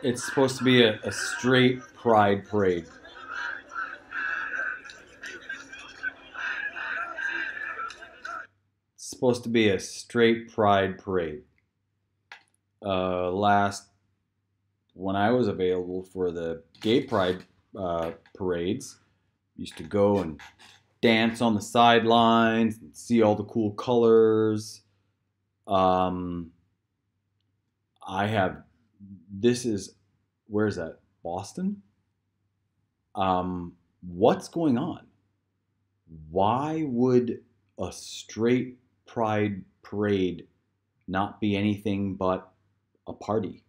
It's supposed to be a straight pride parade. It's supposed to be a straight pride parade. Last when I was available for the gay pride parades, used to go and dance on the sidelines and see all the cool colors. Um, I have. This is where is that? Boston. What's going on? Why would a straight pride parade not be anything but a party?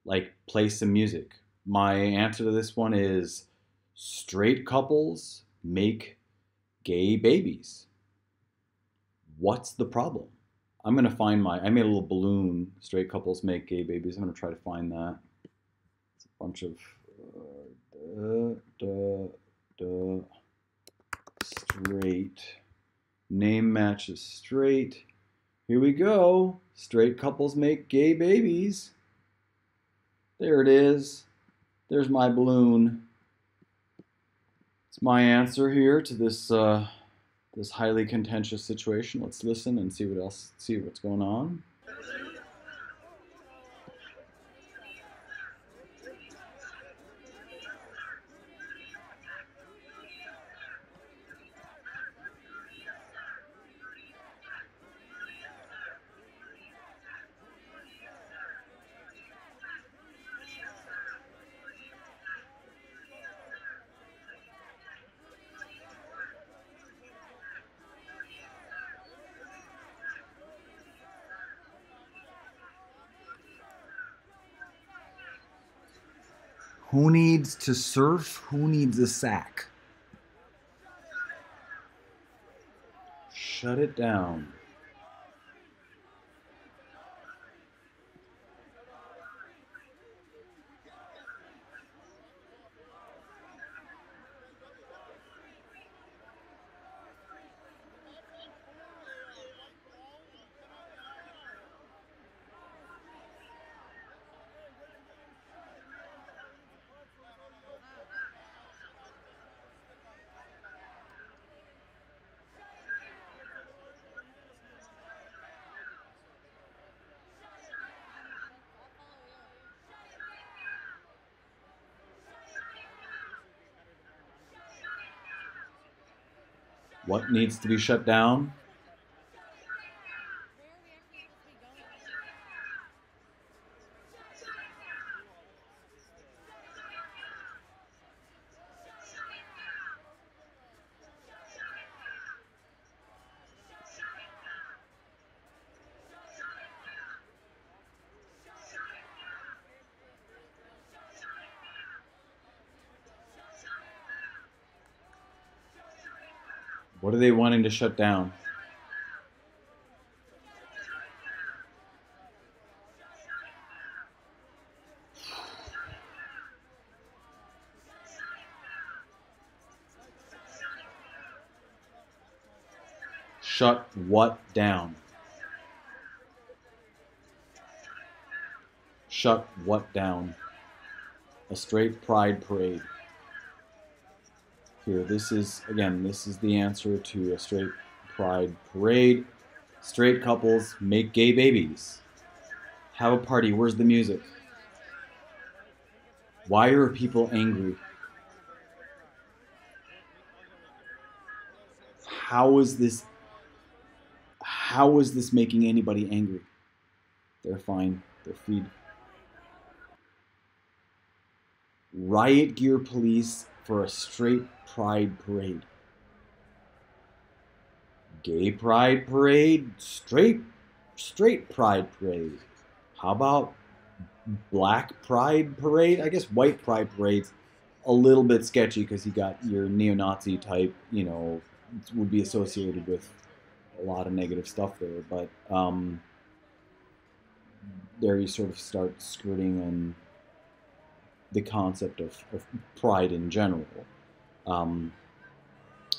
Like, play some music. My answer to this one is straight couples make gay babies. What's the problem? I'm going to find I made a little balloon, straight couples make gay babies. I'm going to try to find that. It's a bunch of straight. Name matches straight. Here we go. Straight couples make gay babies. There it is. There's my balloon. It's my answer here to this this highly contentious situation. Let's listen and see what's going on. Who needs to surf? Who needs a sack? Shut it down. What needs to be shut down? What are they wanting to shut down? Shut what down? Shut what down? A straight pride parade. Here, this is the answer to a straight pride parade. Straight couples make gay babies. Have a party. Where's the music? Why are people angry? How is this making anybody angry? They're fine. They're freed. riot gear police for a straight pride parade. Gay pride parade, straight pride parade. How about black pride parade? I guess white pride parade's a little bit sketchy because you got your neo-Nazi type, you know, would be associated with a lot of negative stuff there. But there you sort of start skirting on the concept of pride in general,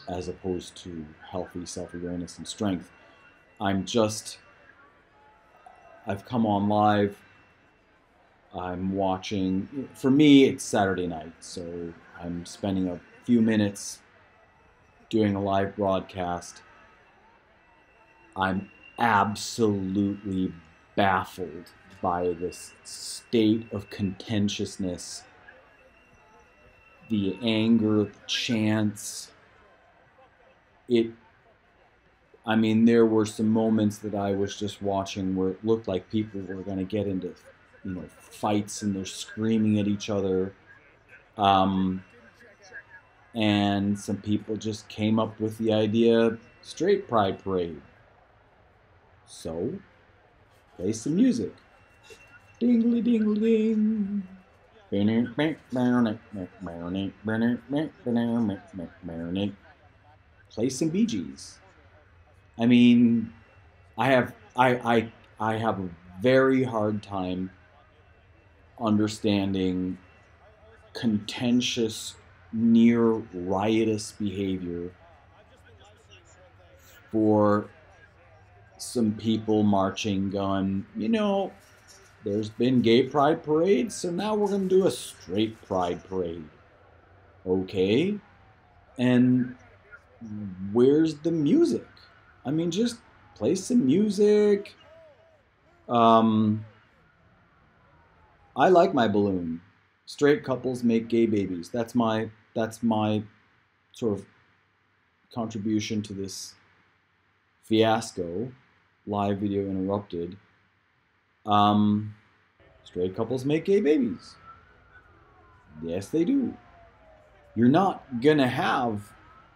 as opposed to healthy self-awareness and strength. I've come on live. I'm watching, for me, it's Saturday night, so I'm spending a few minutes doing a live broadcast. I'm absolutely baffled by this state of contentiousness, the anger, the chants. I mean, there were some moments that I was just watching where it looked like people were going to get into, you know, fights, and they're screaming at each other. And some people just came up with the idea, straight pride parade. So, play some music. Dingly dingly ding. Play some Bee Gees. I mean, I have a very hard time understanding contentious, near riotous behavior for some people marching, going, you know, there's been gay pride parades, so now we're going to do a straight pride parade. Okay. And where's the music? I mean, just play some music. I like my balloon. Straight couples make gay babies. That's my sort of contribution to this fiasco. Live video interrupted. Straight couples make gay babies. Yes, they do. You're not gonna have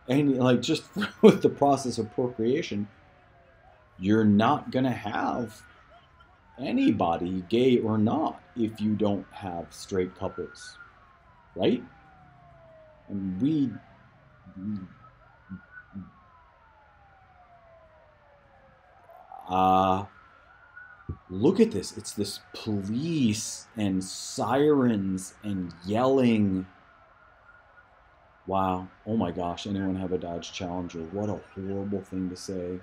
any, like, just with the process of procreation, you're not gonna have anybody, gay or not, if you don't have straight couples, right? And look at this. It's this police and sirens and yelling. Wow. Oh my gosh. Anyone have a Dodge Challenger? What a horrible thing to say.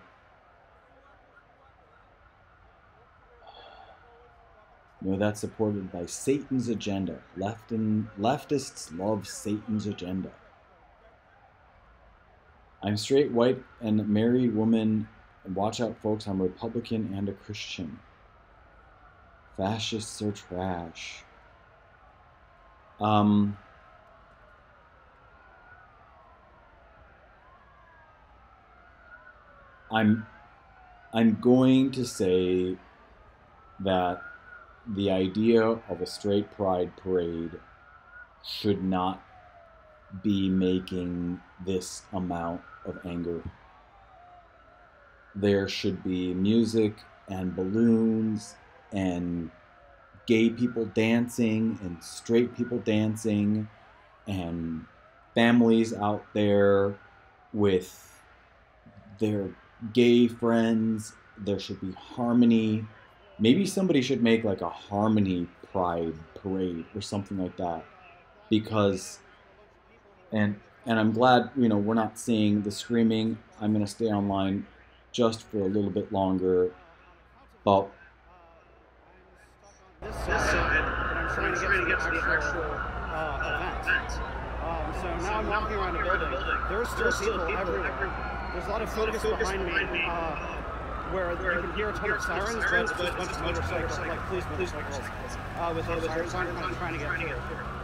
You know, that's supported by Satan's agenda. Leftists love Satan's agenda. I'm straight, white, and married woman. And watch out, folks, I'm a Republican and a Christian. Fascists are trash. I'm going to say that the idea of a straight pride parade should not be making this amount of anger. There should be music and balloons and gay people dancing and straight people dancing and families out there with their gay friends. There should be harmony. Maybe somebody should make like a harmony pride parade or something like that, because and I'm glad, you know, we're not seeing the screaming. I'm going to stay online just for a little bit longer, but this and I'm trying to get to the actual event. So now I'm walking around the building. There's still people everywhere. There's a lot of focus behind me, where you can hear a ton of sirens, but it's just a bunch of motorcycles, like police motorcycles, with those sirens I'm trying to get through.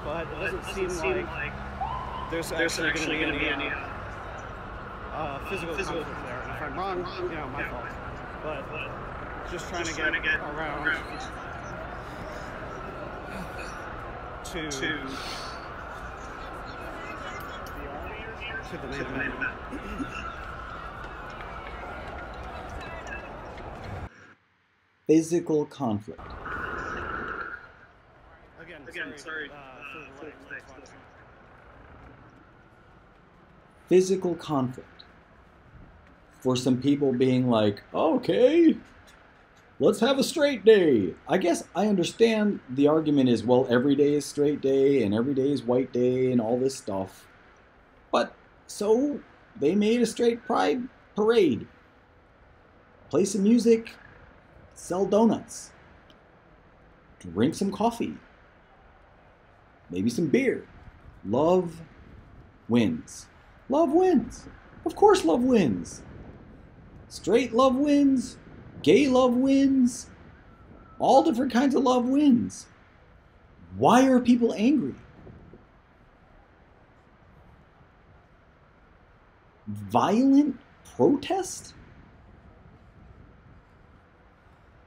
But it doesn't seem like there's actually going to be any physical conflict there. And if I'm wrong, you know, my fault. But just trying to get around to to the main event. Physical conflict. Again, sorry for the delay. Physical conflict. For some people being like, okay, let's have a straight day. I guess I understand the argument is, well, every day is straight day and every day is white day and all this stuff. But so they made a straight pride parade. Play some music, sell donuts, drink some coffee, maybe some beer. Love wins. Love wins. Of course love wins. Straight love wins. Gay love wins. All different kinds of love wins. Why are people angry? Violent protest?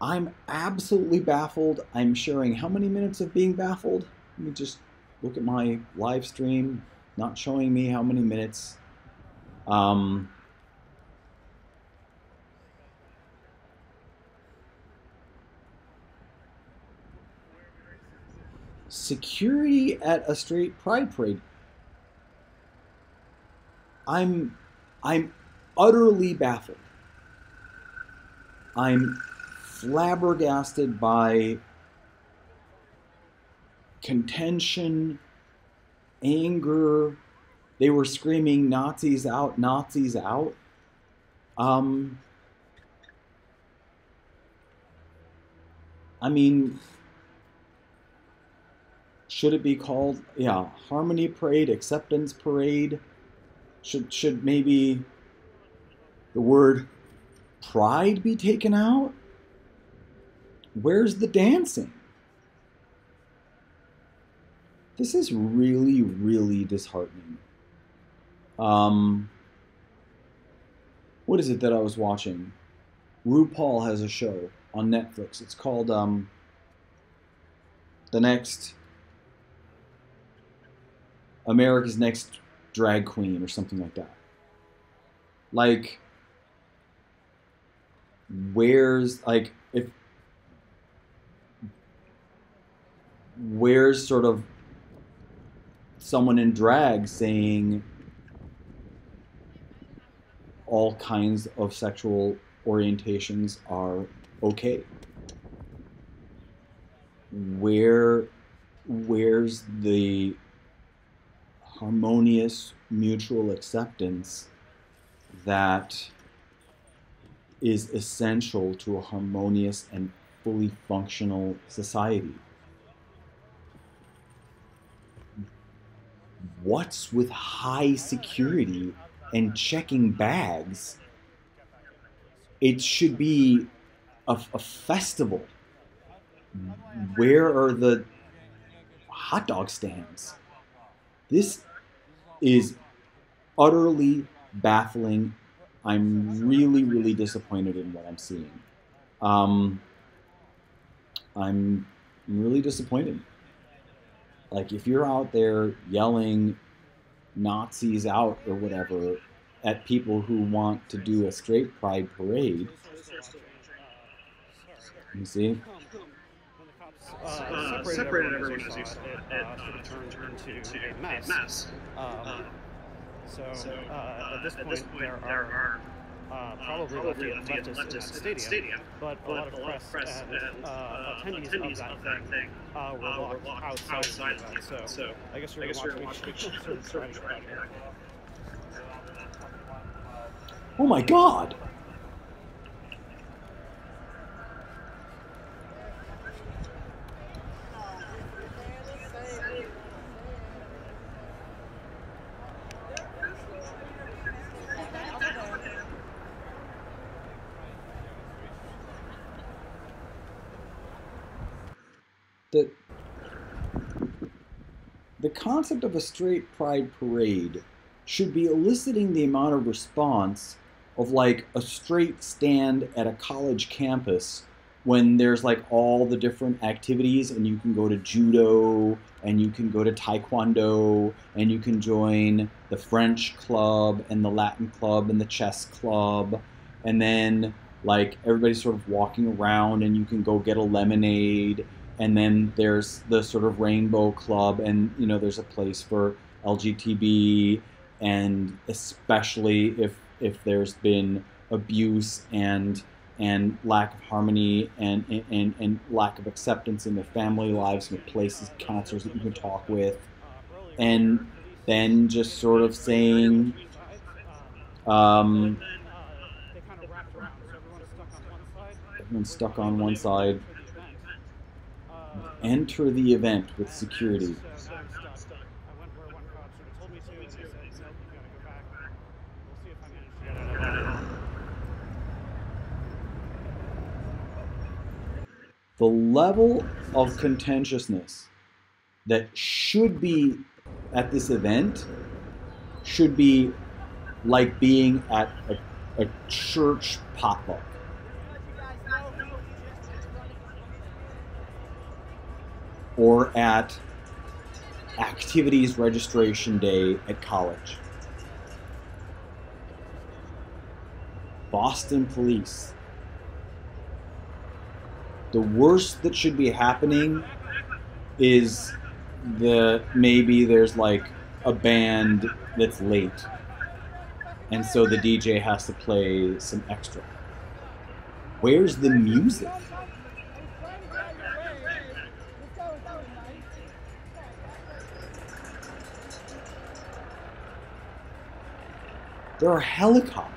I'm absolutely baffled. I'm sharing how many minutes of being baffled? Let me just look at my live stream. Not showing me how many minutes. Security at a straight pride parade. I'm utterly baffled. I'm flabbergasted by contention, anger. They were screaming Nazis out, Nazis out. I mean, should it be called, Harmony Parade, Acceptance Parade? Should maybe the word pride be taken out? Where's the dancing? This is really, really disheartening. What is it that I was watching? RuPaul has a show on Netflix. It's called The Next America's Next Drag Queen or something like that. Like, where's sort of someone in drag saying all kinds of sexual orientations are okay? Where's the harmonious mutual acceptance that is essential to a harmonious and fully functional society? What's with high security and checking bags? It should be a festival. Where are the hot dog stands? This is utterly baffling. I'm really, really disappointed in what I'm seeing. I'm really disappointed. Like, if you're out there yelling Nazis out or whatever at people who want to do a straight pride parade, you see? Separated everyone as you saw it turned into a mess. So at this point, there are probably leftists in that stadium, but a lot of press and attendees of that thing were locked outside of the event. So I guess we're going to watch right here. Oh my God! The concept of a straight pride parade should be eliciting the amount of response of like a straight stand at a college campus when there's like all the different activities, and you can go to judo, and you can go to taekwondo, and you can join the French club and the Latin club and the chess club, and then like everybody's sort of walking around, and you can go get a lemonade, and then there's the sort of rainbow club, and there's a place for LGTB, and especially if there's been abuse and lack of harmony and lack of acceptance in their family lives, with places, counselors that you can talk with, and then just sort of saying, everyone's stuck on one side. Enter the event with security. The level of contentiousness that should be at this event should be like being at a church potluck. Or at activities registration day at college. Boston police. The worst that should be happening is maybe there's like a band that's late, and so the DJ has to play some extra. Where's the music? There are helicopters.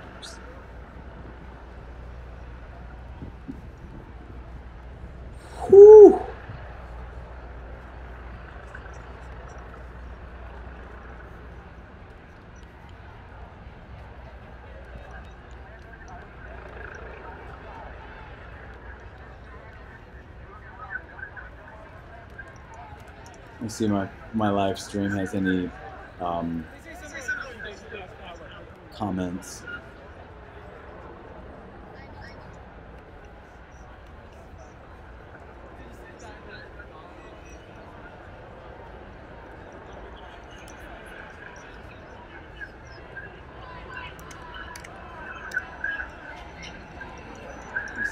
Whew. Let's see if my live stream has any comments.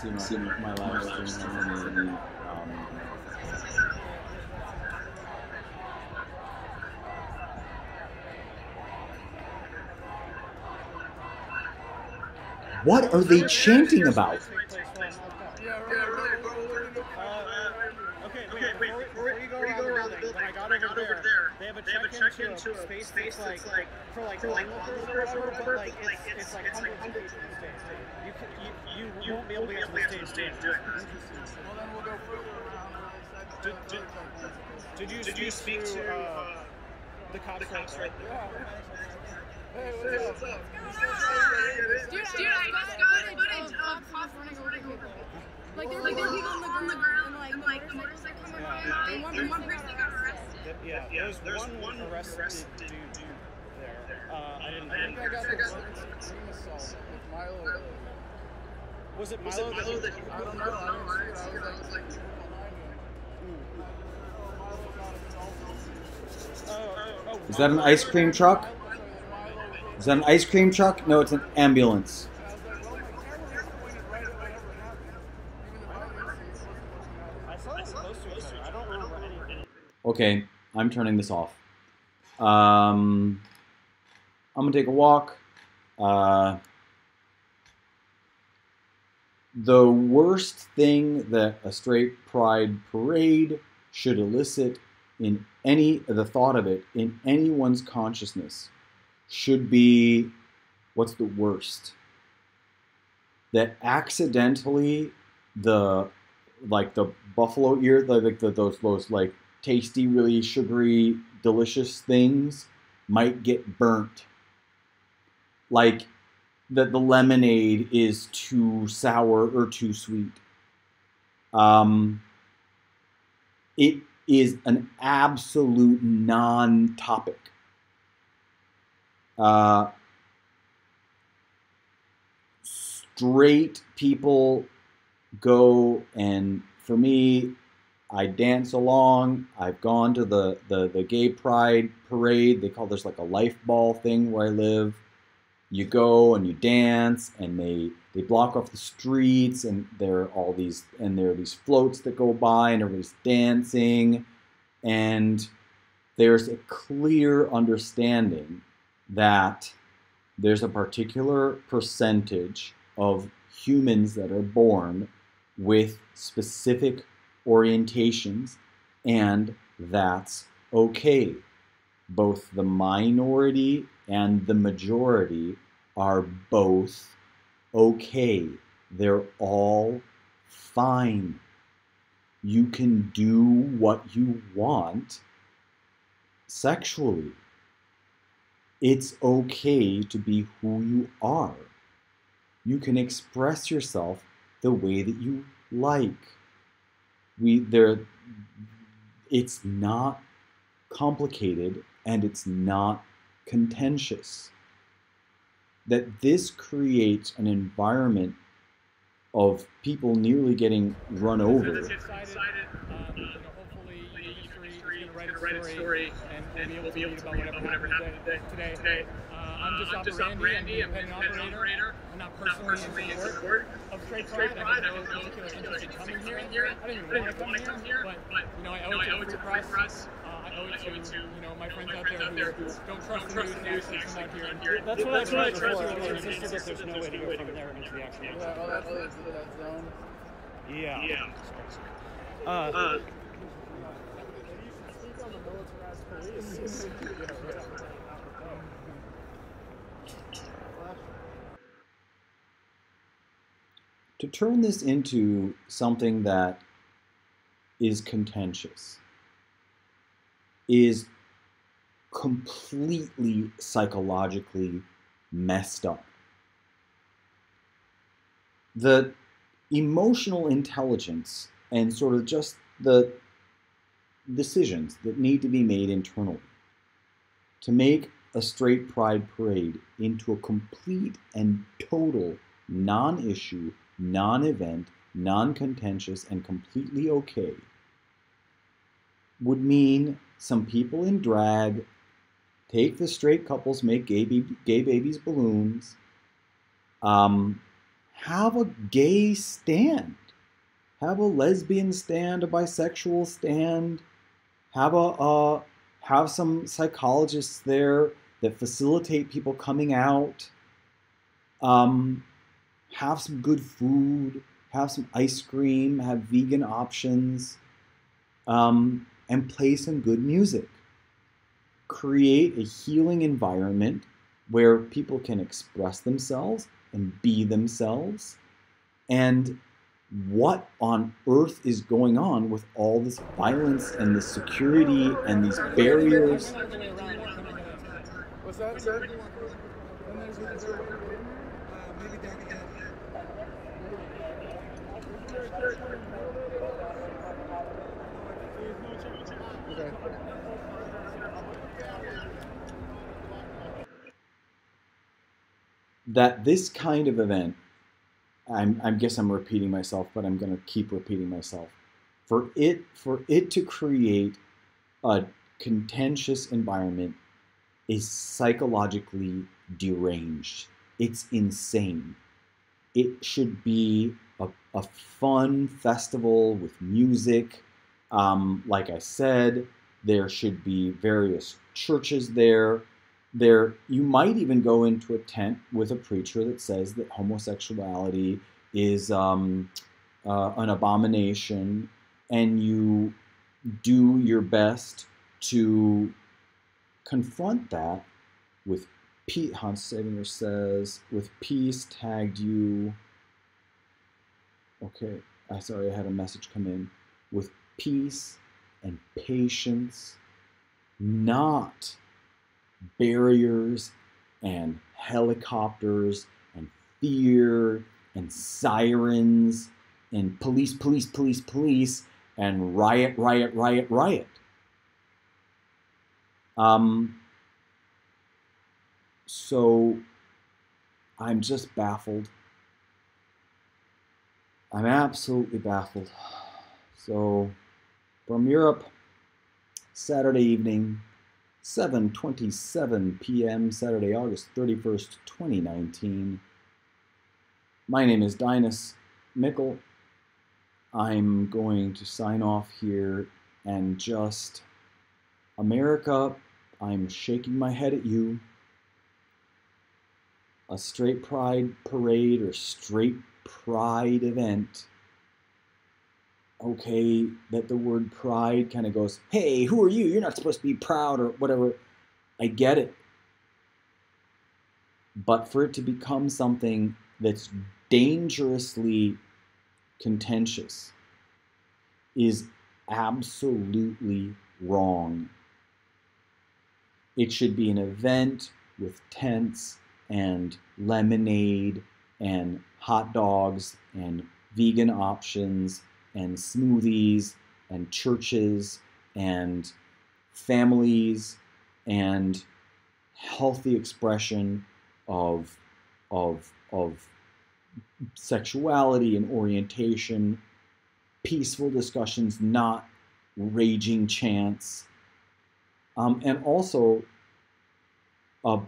Let's see if my live stream has any What are they chanting about? Before you go around the building, when I got over there, they have a check-in to a space that's like for onlookers or whatever, but it's like hundreds of people stay. You won't be able to get to the stage doing it. Well, then we'll go further around. Did you speak to the cops right there? Hey, what's up? Dude, I got footage of cops running over people. Like, there were people on the ground, and like the motorcycle coming by, and one person got arrested. Yeah, there's one arrested dude there. I didn't. I think I got the extreme assault with Milo. Was it Milo that you? I don't know. I didn't see it. I was like behind him. Is that an ice cream truck? Is that an ice cream truck? No, it's an ambulance. Okay, I'm turning this off. I'm gonna take a walk. The worst thing that a straight pride parade should elicit in the thought of it in anyone's consciousness should be, what's the worst? That accidentally the buffalo ear, those like tasty, really sugary, delicious things might get burnt. Like that the lemonade is too sour or too sweet. It is an absolute non-topic. Straight people go, and for me, I dance along. I've gone to the gay pride parade. They call this like a life ball thing where I live. You go and you dance, and they block off the streets, and there are these floats that go by, and everybody's dancing, and there's a clear understanding that there's a particular percentage of humans that are born with specific orientations, and that's okay. Both the minority and the majority are both okay. They're all fine. You can do what you want sexually. It's okay to be who you are. You can express yourself the way that you like. It's not complicated, and it's not contentious. That this creates an environment of people nearly getting run over. Hopefully the industry is going to write a story and we'll be able to read about whatever happened today. I'm just Randy. I'm an independent operator. I'm not personally in support of Straight Pride. I have no particular interest in coming here. I didn't even want to come here, but I owe it to Free Press. I owe it to my friends out there who don't trust the news and actually come out here. That's what I tried before. They insisted that there's no way to go from there into the actual. That's that zone. Yeah. To turn this into something that is contentious is completely psychologically messed up. The emotional intelligence and sort of just the decisions that need to be made internally to make a straight pride parade into a complete and total non-issue, non-event, non-contentious, and completely okay would mean some people in drag take the straight couples, make gay babies balloons, have a gay stand, have a lesbian stand, a bisexual stand, have some psychologists there that facilitate people coming out, have some good food, have some ice cream, have vegan options, and play some good music. Create a healing environment where people can express themselves and be themselves. And what on earth is going on with all this violence and this security and these barriers? What's that? That this kind of event, I guess I'm repeating myself, but I'm going to keep repeating myself. For it to create a contentious environment is psychologically deranged. It's insane. It should be a fun festival with music. Like I said, there should be various churches there. You might even go into a tent with a preacher that says that homosexuality is an abomination, and you do your best to confront that with peace. Hans Sabinger says, with peace tagged you. Okay, sorry, I had a message come in. With peace and patience, not barriers and helicopters and fear and sirens and police and riot. So I'm just baffled. I'm absolutely baffled. So, from Europe, Saturday evening, 7:27 p.m., Saturday, August 31st, 2019. My name is Dinas Mickle. I'm going to sign off here and just, America, I'm shaking my head at you. A straight pride parade or straight pride event. Okay, that the word pride kind of goes, hey, who are you? You're not supposed to be proud or whatever. I get it. But for it to become something that's dangerously contentious is absolutely wrong. It should be an event with tents and lemonade and hot dogs and vegan options and smoothies and churches and families and healthy expression of sexuality and orientation, peaceful discussions, not raging chants, and also a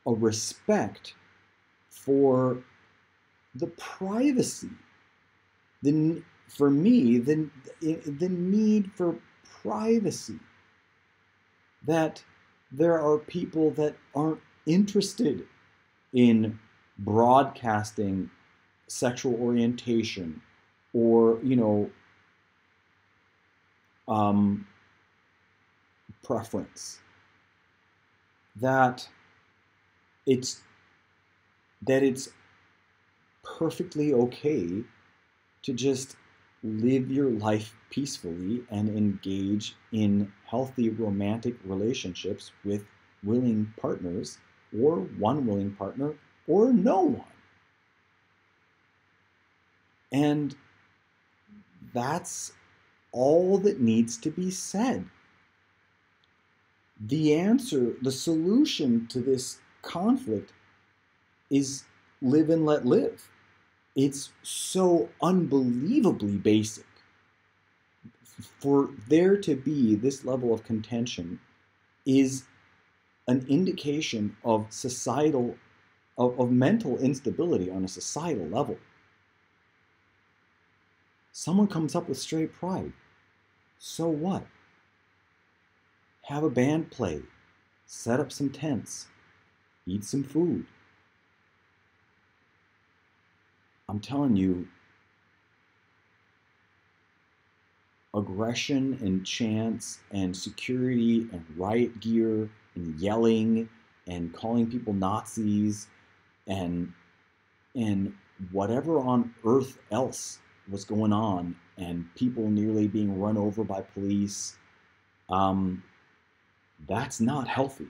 respect for the privacy. For me, the need for privacy. That there are people that aren't interested in broadcasting sexual orientation or, preference. That it's perfectly okay to just live your life peacefully and engage in healthy romantic relationships with willing partners, or one willing partner, or no one. And that's all that needs to be said. The answer, the solution to this conflict is live and let live. It's so unbelievably basic. For there to be this level of contention is an indication of societal, of mental instability on a societal level. Someone comes up with straight pride. So what? Have a band play, set up some tents, eat some food. I'm telling you, aggression and chants and security and riot gear and yelling and calling people Nazis and whatever on earth else was going on, and people nearly being run over by police, that's not healthy.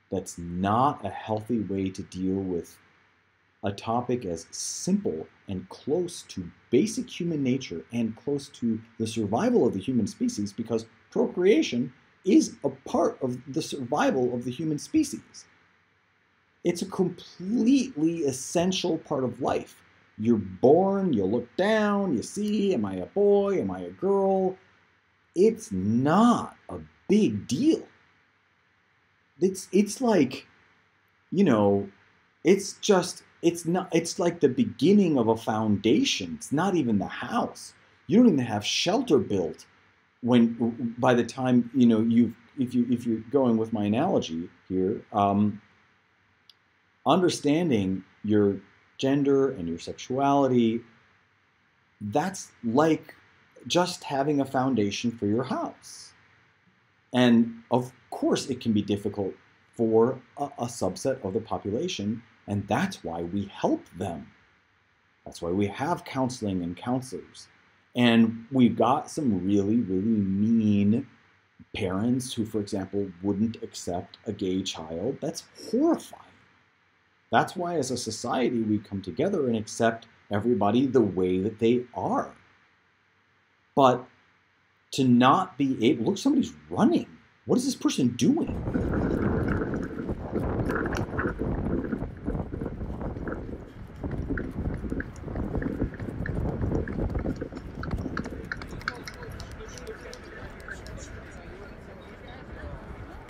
That's not a healthy way to deal with a topic as simple and close to basic human nature and close to the survival of the human species, because procreation is a part of the survival of the human species. It's a completely essential part of life. You're born, you look down, you see, am I a boy, am I a girl? It's not a big deal. It's like, it's like the beginning of a foundation. It's not even the house. You don't even have shelter built by the time, if you're going with my analogy here, understanding your gender and your sexuality, that's like just having a foundation for your house. And of course it can be difficult for a subset of the population, and that's why we help them. That's why we have counseling and counselors. And we've got some really, really mean parents who, for example, wouldn't accept a gay child. That's horrifying. That's why as a society we come together and accept everybody the way that they are. But to not be able, look, somebody's running. What is this person doing?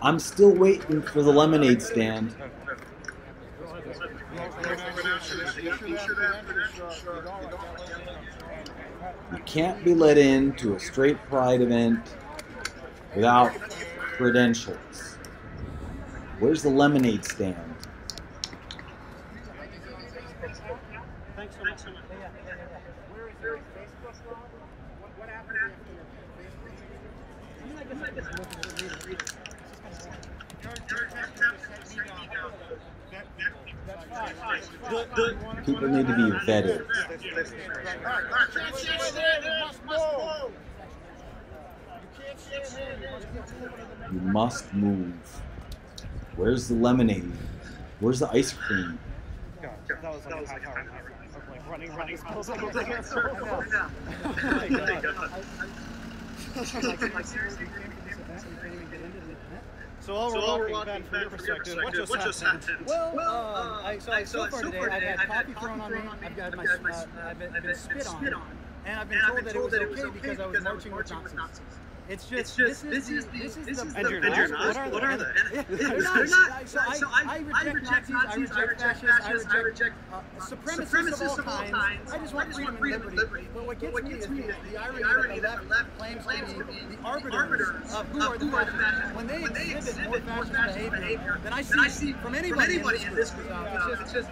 I'm still waiting for the lemonade stand. You can't be let into a straight pride event without credentials. Where's the lemonade stand? Thanks so much. Where is your Facebook log? What happened after People need to be vetted. You must move. Where's the lemonade? Where's the ice cream? That was like a half hour. Like running around this puzzle. So while we're walking back from your perspective, what just happened? Well, so far today, I've had coffee thrown on me. I've been spit on, and I've been told that it was okay because I was marching with Nazis. It's just this is the And you're not? What are they? They're not. So I reject Nazis. I reject fascists. I reject supremacists of all kinds. I just want freedom and liberty. But what gets me is the irony that the left claims to be the arbiters of who are the fascists when they exhibit more fascist behavior than I see from anybody in this group. It's just.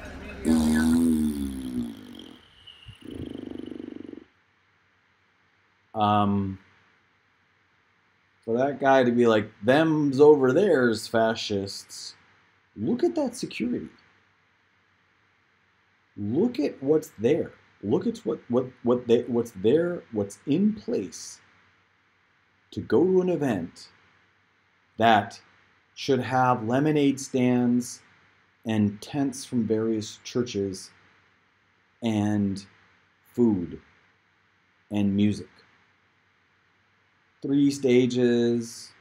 For that guy to be like, them's over there's fascists. Look at that security. Look at what's there. Look at what's there, what's in place to go to an event that should have lemonade stands and tents from various churches and food and music. 3 stages.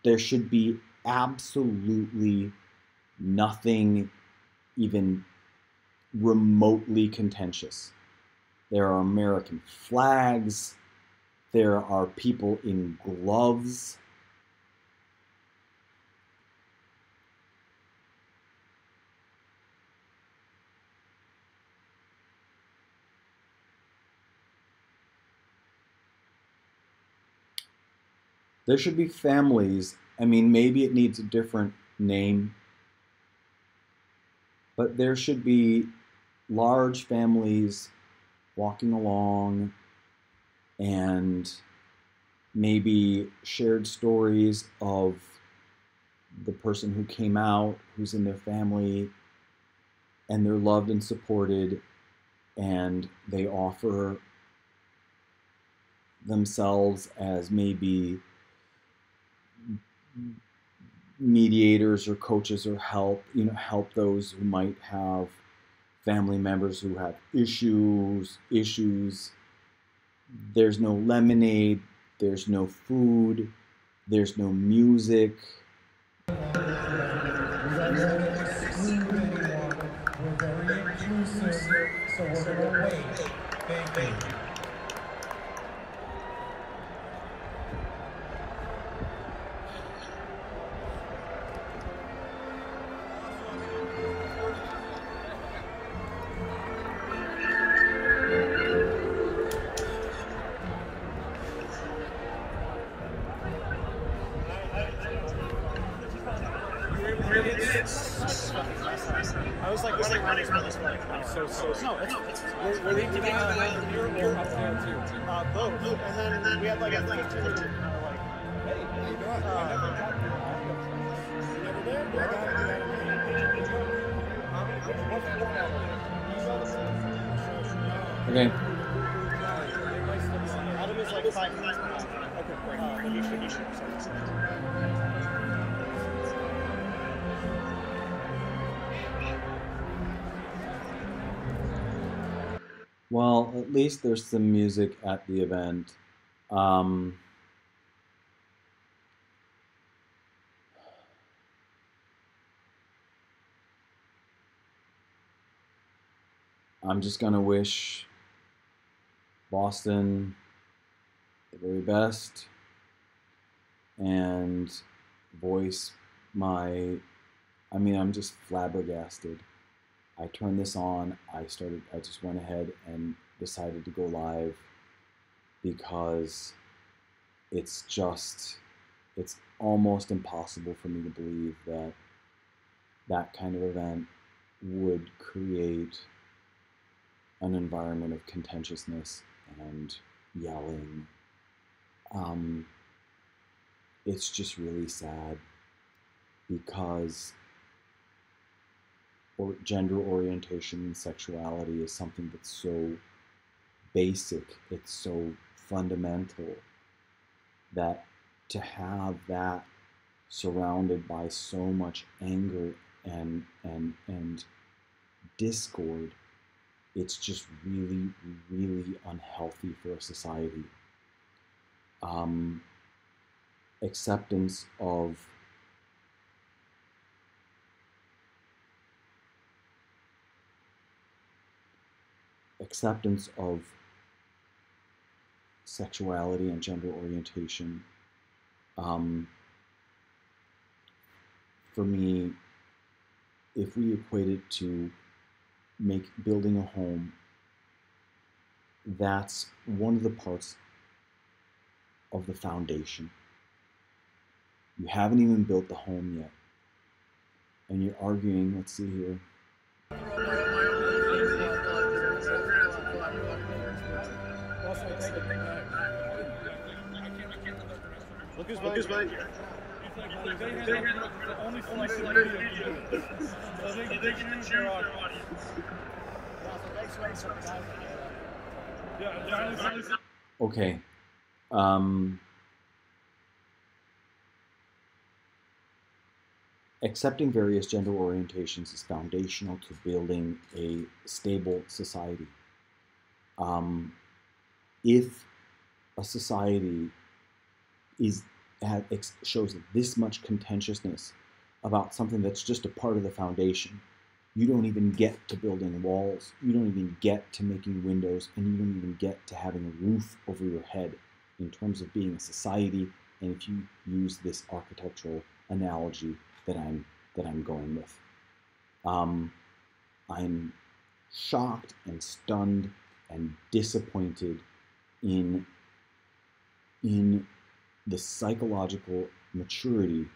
There should be absolutely nothing even remotely contentious. There are American flags. There are people in gloves. There should be families. I mean, maybe it needs a different name, but there should be large families walking along and maybe shared stories of the person who came out, who's in their family, and they're loved and supported, and they offer themselves as maybe mediators or coaches or help those who might have family members who have issues. There's no lemonade, there's no food, there's no music. We're very inclusive, so we're gonna wait. Thank you. I was like running around this place. No, we're leaving to here or up there too. Both. And then we had like a 15 minute kind of like, hey, how you doing? Okay. Adam is like 5 minutes behind. Okay, great. You should. Well, at least there's some music at the event. I'm just gonna wish Boston the very best, and voice I'm just flabbergasted. I turned this on. I just went ahead and decided to go live because it's almost impossible for me to believe that that kind of event would create an environment of contentiousness and yelling. It's just really sad because gender orientation and sexuality is something that's so basic, it's so fundamental, that to have that surrounded by so much anger and discord, it's just really, really unhealthy for a society. Acceptance of sexuality and gender orientation, for me, if we equate it to building a home, that's one of the parts of the foundation. You haven't even built the home yet, and you're arguing, let's see here. Look who's behind you. Okay. Accepting various gender orientations is foundational to building a stable society. If a society shows this much contentiousness about something that's just a part of the foundation, you don't even get to building walls, you don't even get to making windows, and you don't even get to having a roof over your head in terms of being a society. And if you use this architectural analogy that I'm going with, I'm shocked and stunned and disappointed in the psychological maturity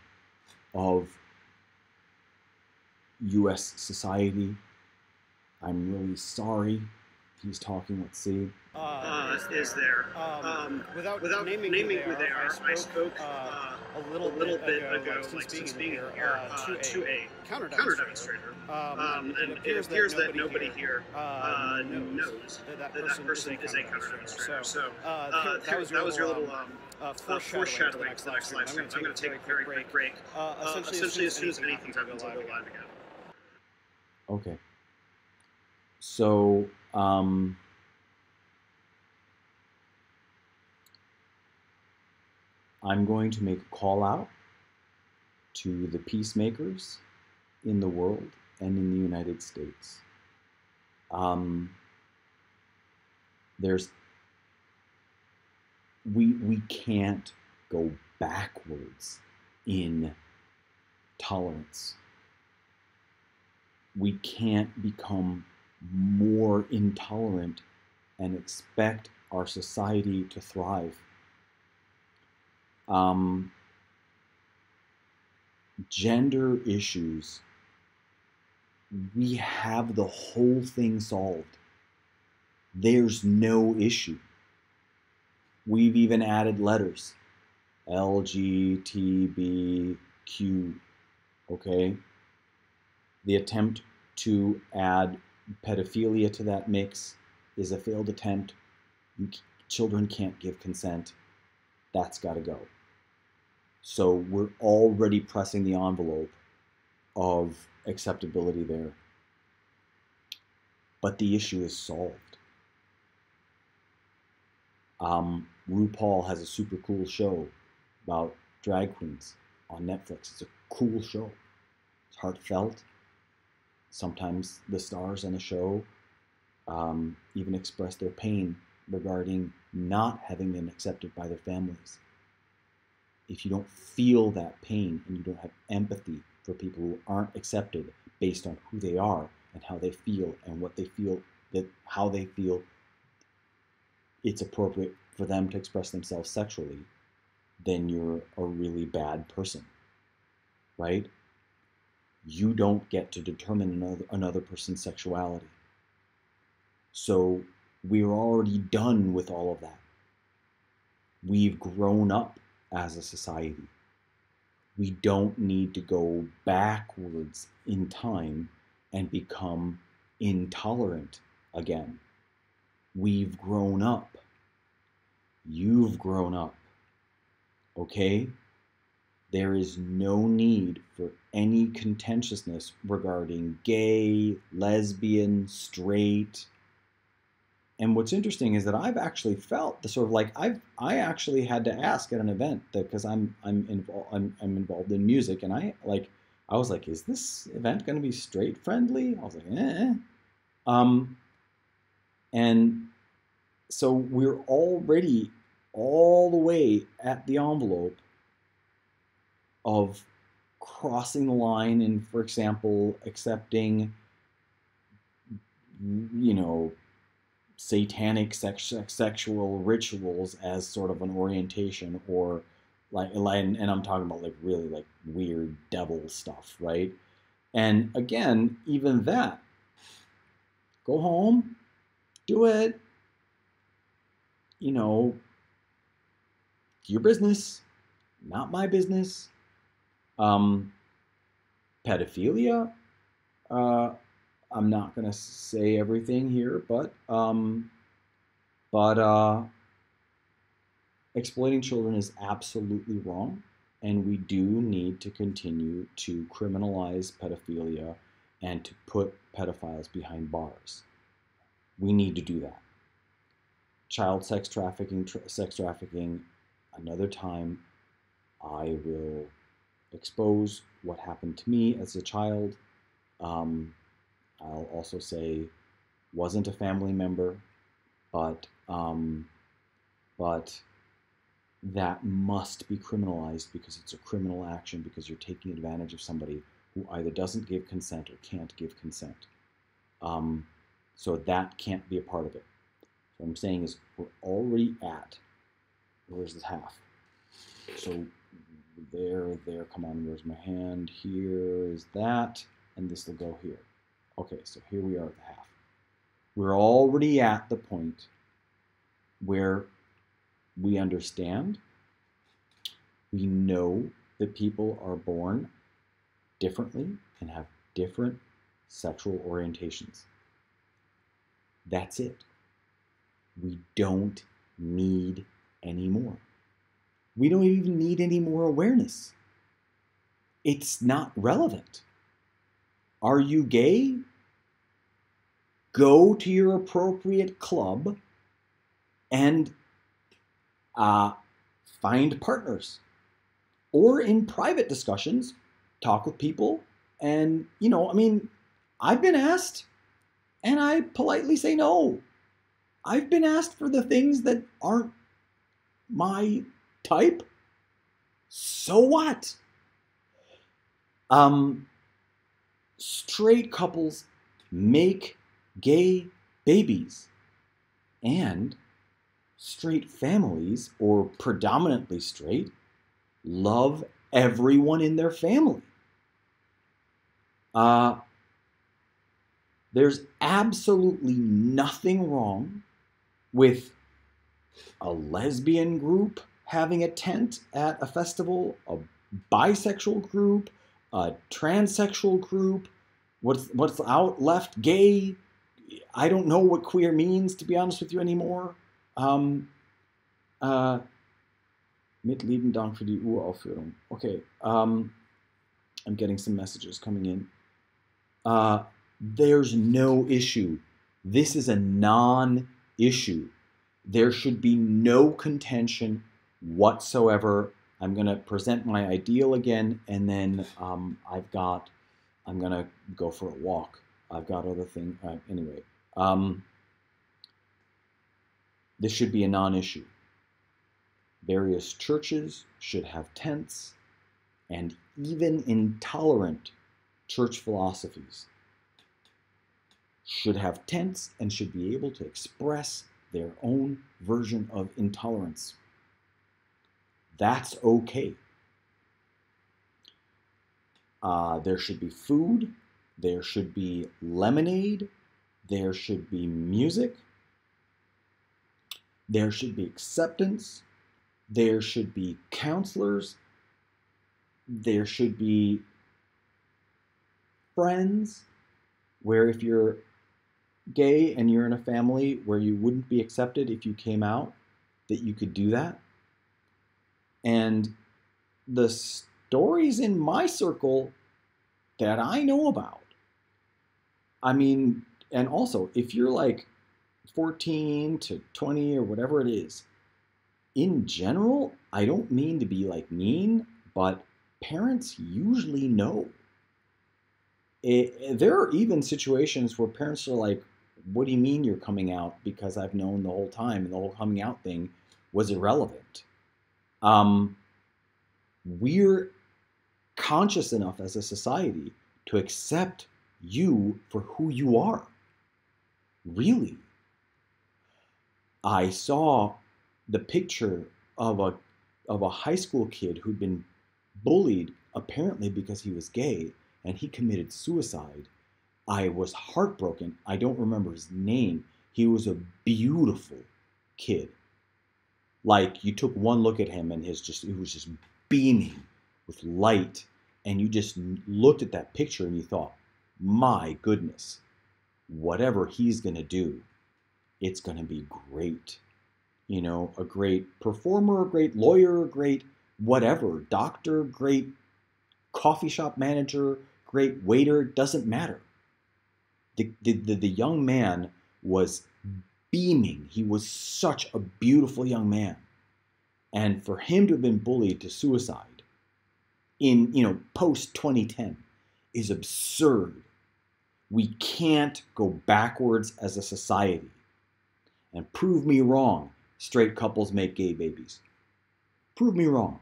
of U.S. society. I'm really sorry. He's talking. Let's see. Is there? Without naming who they are, I spoke a little bit ago, since being here, to a counter demonstrator. And it appears that nobody here knows that that person is a counter demonstrator. So that was your little foreshadowing to the next live stream. I'm going to take a very quick break. Essentially, as soon as anything's happened, we'll go live again. Okay. So, I'm going to make a call out to the peacemakers in the world and in the United States. We can't go backwards in tolerance. We can't become more intolerant and expect our society to thrive. Gender issues, we have the whole thing solved. There's no issue. We've even added letters. LGBTQ, okay? The attempt to add pedophilia to that mix is a failed attempt. Children can't give consent. That's got to go. So we're already pressing the envelope of acceptability there. But the issue is solved. RuPaul has a super cool show about drag queens on Netflix. It's a cool show. It's heartfelt. Sometimes the stars on the show even express their pain regarding not having been accepted by their families. if you don't feel that pain and you don't have empathy for people who aren't accepted based on who they are and how they feel and what they feel, that how they feel it's appropriate for them to express themselves sexually, then you're a really bad person, right? You don't get to determine another person's sexuality. So we're already done with all of that. We've grown up as a society. We don't need to go backwards in time and become intolerant again. We've grown up. You've grown up. Okay? There is no need for any contentiousness regarding gay, lesbian, straight. And what's interesting is that I've actually felt the sort of like I actually had to ask at an event that, because I'm involved in music, and I was like, is this event going to be straight friendly? I was like, and so we're already all the way at the envelope of crossing the line and, for example, accepting, satanic sexual rituals as sort of an orientation, or and I'm talking about like really like weird devil stuff, right? And again, even that, go home, do it, your business, not my business. Pedophilia, I'm not going to say everything here, but exploiting children is absolutely wrong, and we do need to continue to criminalize pedophilia and to put pedophiles behind bars. We need to do that. Child sex trafficking, another time I will expose what happened to me as a child. I'll also say wasn't a family member, but that must be criminalized because it's a criminal action, because you're taking advantage of somebody who either doesn't give consent or can't give consent. So that can't be a part of it. What I'm saying is we're already at, where's this half? So there, come on, where's my hand? Here is that, and this will go here. Okay, so here we are at the half. We're already at the point where we understand, we know that people are born differently and have different sexual orientations. That's it. We don't need any more. We don't even need any more awareness. It's not relevant. Are you gay? Go to your appropriate club and find partners. Or in private discussions, talk with people. And, I've been asked, and I politely say no. I've been asked for the things that aren't my type. So what? Straight couples make gay babies, and straight families, or predominantly straight, love everyone in their family. There's absolutely nothing wrong with a lesbian group having a tent at a festival, a bisexual group, a transsexual group, what's out left, gay. I don't know what queer means, to be honest with you, anymore. Mit lieben Dank für die Uraufführung. Okay, I'm getting some messages coming in. There's no issue. This is a non-issue. There should be no contention whatsoever. I'm going to present my ideal again, and then I'm going to go for a walk. I've got other things. Anyway, this should be a non-issue. Various churches should have tents, and even intolerant church philosophies should have tents and should be able to express their own version of intolerance. That's okay. There should be food, there should be lemonade, there should be music, there should be acceptance, there should be counselors, there should be friends, where if you're gay and you're in a family where you wouldn't be accepted if you came out, that you could do that. And the stories in my circle that I know about, I mean, and also if you're like 14 to 20 or whatever it is, in general, I don't mean to be like mean, but parents usually know. There are even situations where parents are like, what do you mean you're coming out? Because I've known the whole time, and the whole coming out thing was irrelevant. We're conscious enough as a society to accept you for who you are. Really. I saw the picture of a high school kid who'd been bullied, apparently because he was gay, and he committed suicide. I was heartbroken. I don't remember his name. He was a beautiful kid. Like, you took one look at him and he was just beaming with light, and you just looked at that picture and you thought, my goodness, whatever he's going to do, it's going to be great. You know, a great performer, a great lawyer, a great whatever, doctor, great coffee shop manager, great waiter, doesn't matter. The young man was beaming. He was such a beautiful young man. And for him to have been bullied to suicide in, post 2010 is absurd. We can't go backwards as a society. And prove me wrong, straight couples make gay babies. Prove me wrong.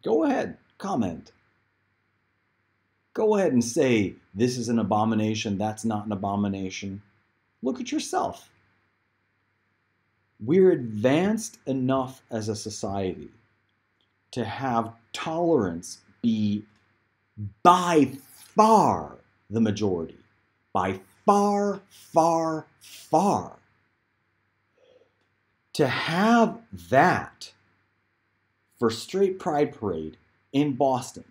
Go ahead, comment. Go ahead and say, this is an abomination, that's not an abomination. Look at yourself. We're advanced enough as a society to have tolerance be by far the majority. By far, far, far. To have that for Straight Pride Parade in Boston,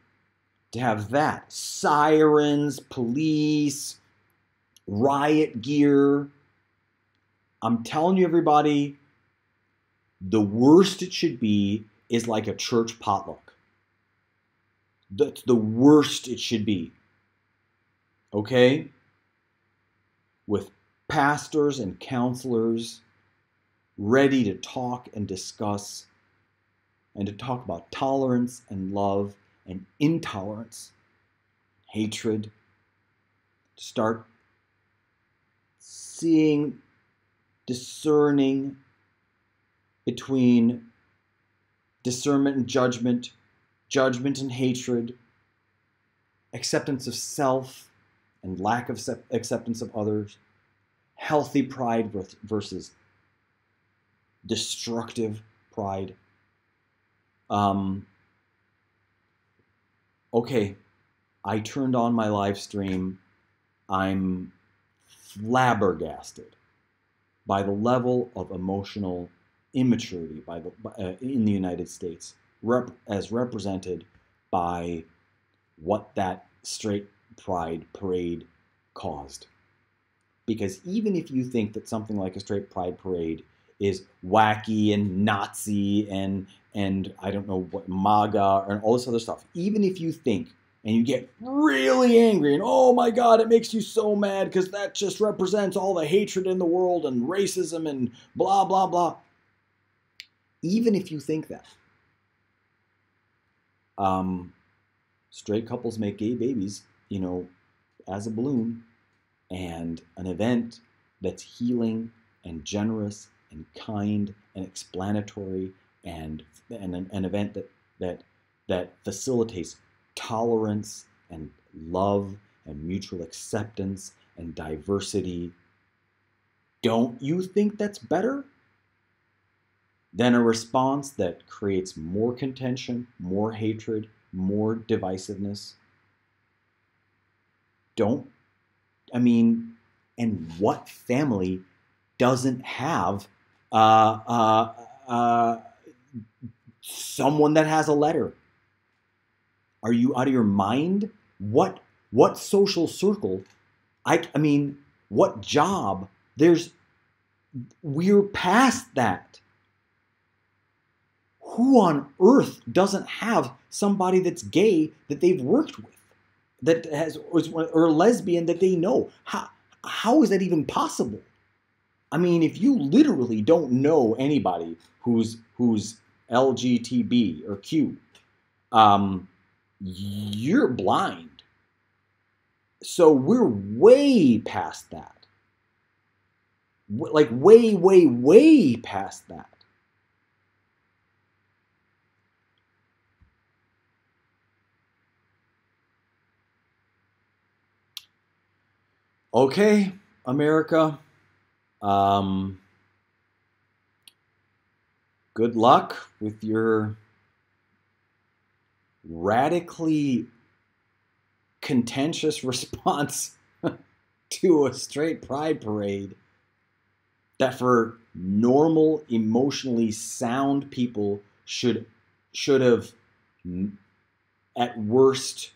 to have that, sirens, police, riot gear, I'm telling you, everybody, the worst it should be is like a church potluck. That's the worst it should be. Okay? With pastors and counselors ready to talk and discuss and to talk about tolerance and love and intolerance, hatred, to start seeing, discerning between discernment and judgment, judgment and hatred, acceptance of self and lack of acceptance of others, healthy pride versus destructive pride. Okay, I turned on my live stream. I'm flabbergasted by the level of emotional immaturity in the United States, as represented by what that Straight Pride Parade caused. Because even if you think that something like a Straight Pride Parade is wacky and Nazi and I don't know what, MAGA and all this other stuff, even if you think and you get really angry and oh my God, it makes you so mad because that just represents all the hatred in the world and racism and blah, blah, blah. Even if you think that, straight couples make gay babies, as a balloon, and an event that's healing and generous and kind and explanatory and an event that facilitates tolerance and love and mutual acceptance and diversity, don't you think that's better than a response that creates more contention, more hatred, more divisiveness? And what family doesn't have someone that has a letter? Are you out of your mind? What social circle? What job? We're past that. Who on earth doesn't have somebody that's gay that they've worked with, that has or lesbian that they know? How is that even possible? I mean, if you literally don't know anybody who's LGTB or Q, you're blind. So we're way past that. Like way, way, way past that. Okay, America. Good luck with your radically contentious response to a straight pride parade that for normal, emotionally sound people should have, at worst,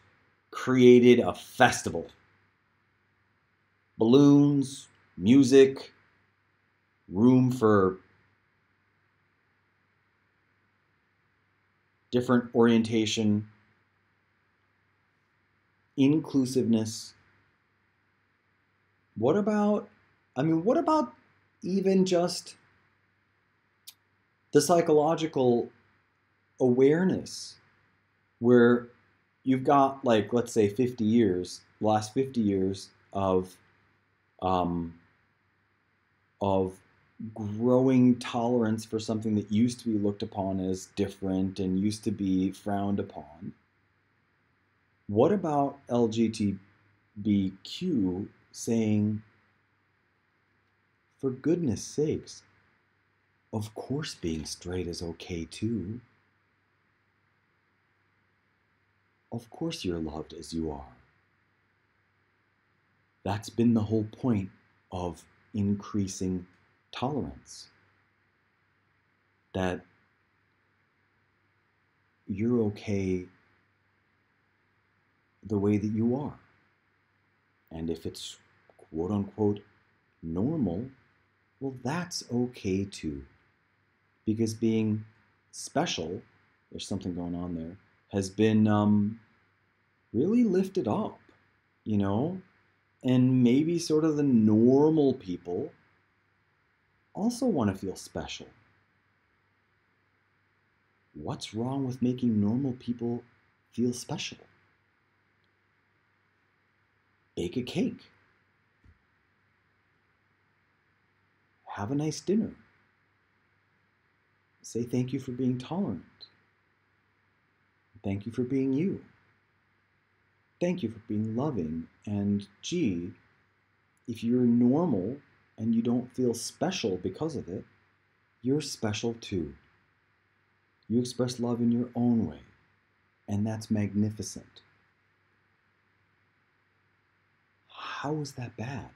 created a festival. Balloons, music, room for different orientation, inclusiveness. What about even just the psychological awareness where you've got, like, let's say 50 years, last 50 years of growing tolerance for something that used to be looked upon as different and used to be frowned upon. What about LGBTQ saying, for goodness sakes, of course being straight is okay too. Of course you're loved as you are. That's been the whole point of increasing tolerance. That you're okay the way that you are. And if it's quote unquote normal, well, that's okay too. Because being special, there's something going on there, has been really lifted up, you know? And maybe sort of the normal people also want to feel special. What's wrong with making normal people feel special? Bake a cake. Have a nice dinner. Say thank you for being tolerant. Thank you for being you. Thank you for being loving. And gee, if you're normal and you don't feel special because of it, you're special too. You express love in your own way, and that's magnificent. How is that bad?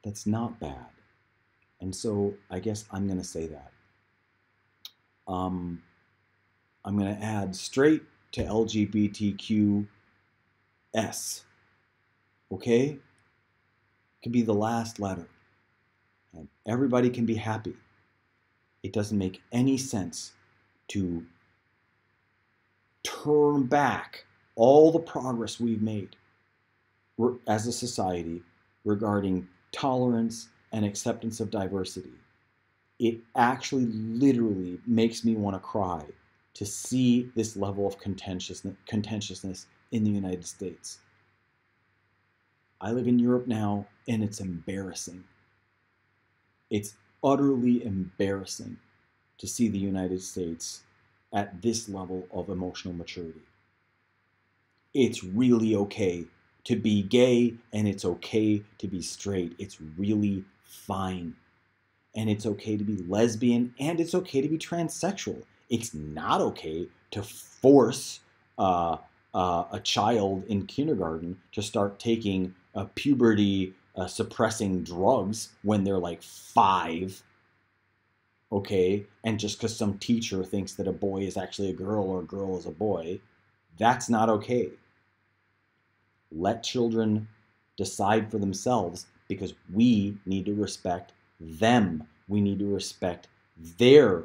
That's not bad. And so I guess I'm going to say that. I'm going to add straight to LGBTQS. Okay? It could be the last letter. And everybody can be happy. It doesn't make any sense to turn back all the progress we've made as a society regarding tolerance and acceptance of diversity. It actually literally makes me want to cry to see this level of contentiousness in the United States. I live in Europe now, and it's embarrassing. It's utterly embarrassing to see the United States at this level of emotional maturity. It's really okay to be gay, and it's okay to be straight. It's really fine. And it's okay to be lesbian, and it's okay to be transsexual. It's not okay to force a child in kindergarten to start taking puberty suppressing drugs when they're like 5. Okay, and just because some teacher thinks that a boy is actually a girl or a girl is a boy, that's not okay. Let children decide for themselves, because we need to respect them. We need to respect their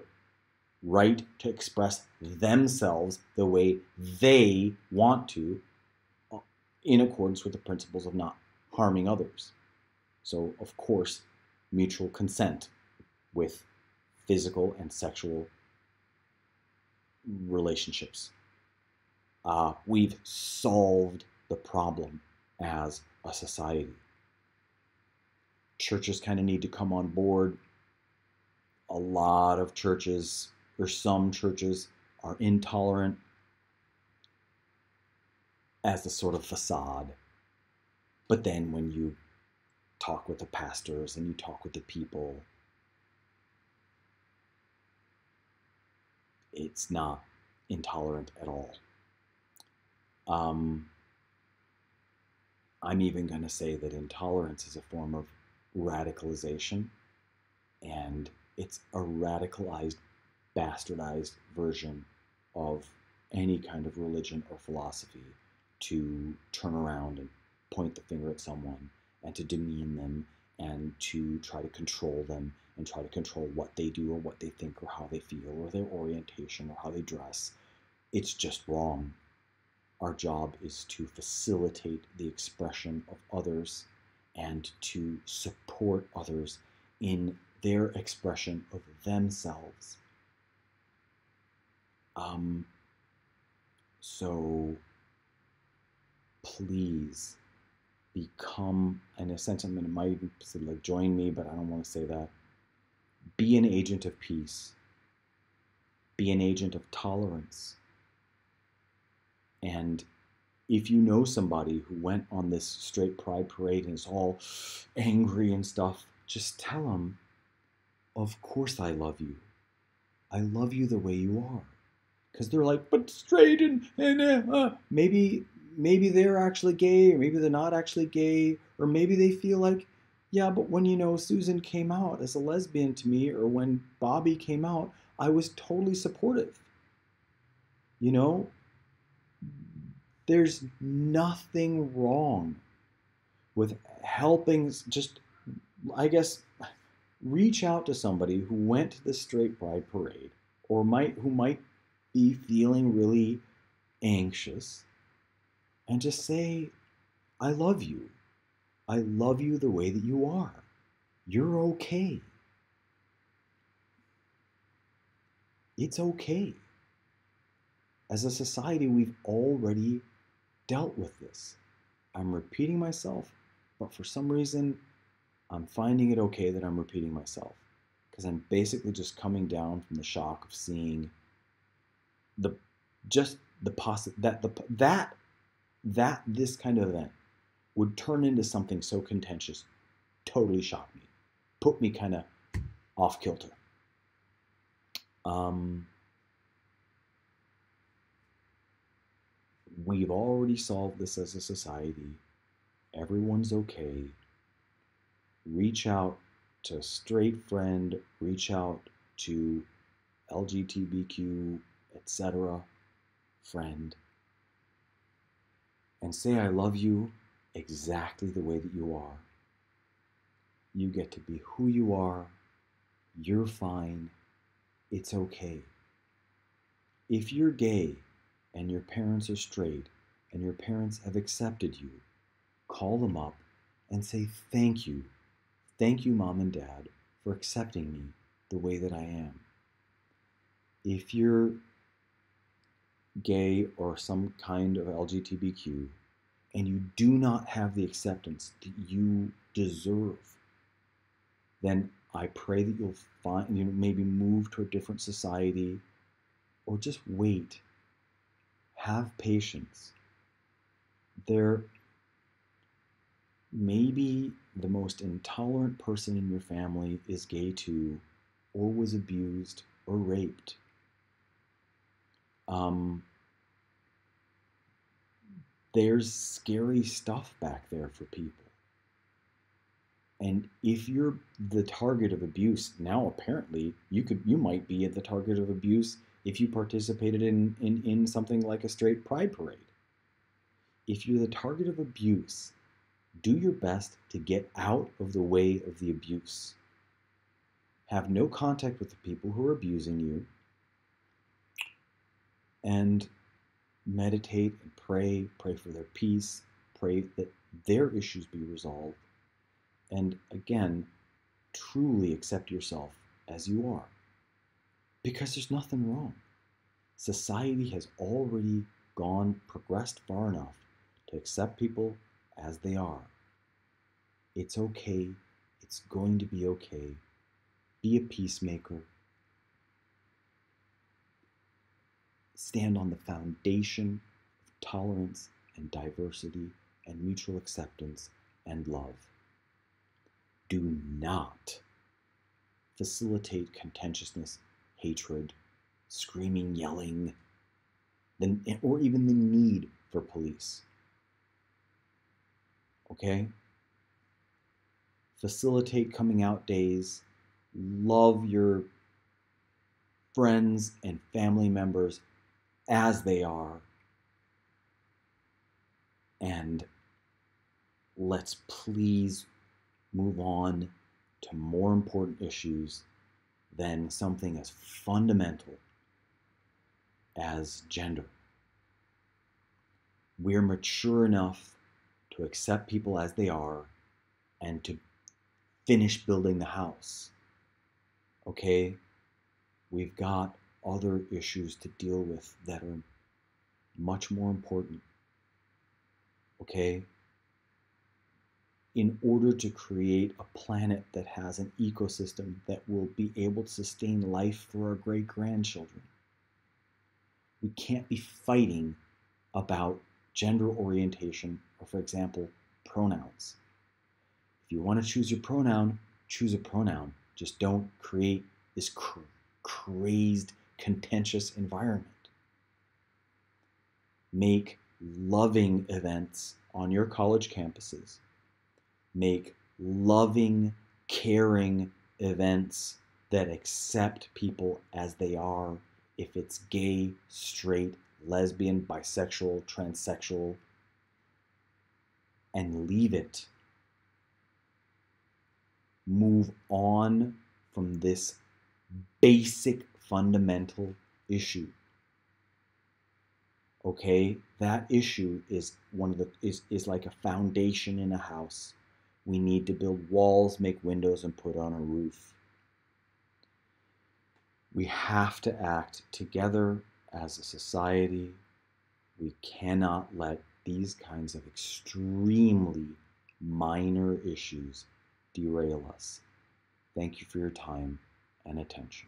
right to express themselves the way they want to, in accordance with the principles of not harming others. So, of course, mutual consent with physical and sexual relationships. We've solved the problem as a society. Churches kind of need to come on board. A lot of churches, or some churches, are intolerant as a sort of facade. But then when you talk with the pastors and you talk with the people, it's not intolerant at all. I'm even going to say that intolerance is a form of radicalization, and it's a radicalized, bastardized version of any kind of religion or philosophy to turn around and point the finger at someone and to demean them and to try to control them and try to control what they do or what they think or how they feel or their orientation or how they dress. It's just wrong. Our job is to facilitate the expression of others and to support others in their expression of themselves. So please become, in a sense, it might even say like join me, but I don't want to say that. Be an agent of peace. Be an agent of tolerance. And if you know somebody who went on this straight pride parade and is all angry and stuff, just tell them, of course I love you. I love you the way you are. Because they're like, but straight and maybe they're actually gay, or maybe they're not actually gay, or maybe they feel like, yeah, but when, Susan came out as a lesbian to me, or when Bobby came out, I was totally supportive. There's nothing wrong with helping, just, I guess, reach out to somebody who went to the straight pride parade, or who might be feeling really anxious, and just say, I love you. I love you the way that you are. You're okay. It's okay. As a society, we've already dealt with this. I'm repeating myself, but for some reason, I'm finding it okay that I'm repeating myself, because I'm basically just coming down from the shock of seeing that this kind of event would turn into something so contentious. Totally shocked me, put me kind of off kilter. We've already solved this as a society. Everyone's okay. Reach out to a straight friend, reach out to LGBTQ, etc. friend, and say I love you exactly the way that you are. You get to be who you are. You're fine. It's okay. If you're gay and your parents are straight and your parents have accepted you, call them up and say thank you. Thank you, Mom and Dad, for accepting me the way that I am. If you're gay or some kind of LGBTQ and you do not have the acceptance that you deserve, then I pray that you'll find, maybe move to a different society, or just wait. Have patience. There maybe the most intolerant person in your family is gay too, or was abused or raped. There's scary stuff back there for people. And if you're the target of abuse, now apparently you might be at the target of abuse if you participated in something like a straight pride parade. If you're the target of abuse, do your best to get out of the way of the abuse. Have no contact with the people who are abusing you, and meditate and pray for their peace, pray that their issues be resolved, and again, truly accept yourself as you are. Because there's nothing wrong. Society has already progressed far enough to accept people as they are. It's okay. It's going to be okay. Be a peacemaker. Stand on the foundation of tolerance and diversity and mutual acceptance and love. Do not facilitate contentiousness, hatred, screaming, yelling, or even the need for police. Okay? Facilitate coming out days. Love your friends and family members as they are. And let's please move on to more important issues than something as fundamental as gender. We're mature enough to accept people as they are and to finish building the house. Okay? We've got other issues to deal with that are much more important. Okay? In order to create a planet that has an ecosystem that will be able to sustain life for our great-grandchildren, we can't be fighting about gender orientation or, for example, pronouns. If you want to choose your pronoun, choose a pronoun. Just don't create this crazed, contentious environment. Make loving events on your college campuses. Make loving, caring events that accept people as they are, if it's gay, straight, lesbian, bisexual, transsexual, and leave it. Move on from this basic, fundamental issue. Okay, that issue is is like a foundation in a house. We need to build walls, make windows, and put on a roof. We have to act together as a society. We cannot let these kinds of extremely minor issues derail us. Thank you for your time and attention.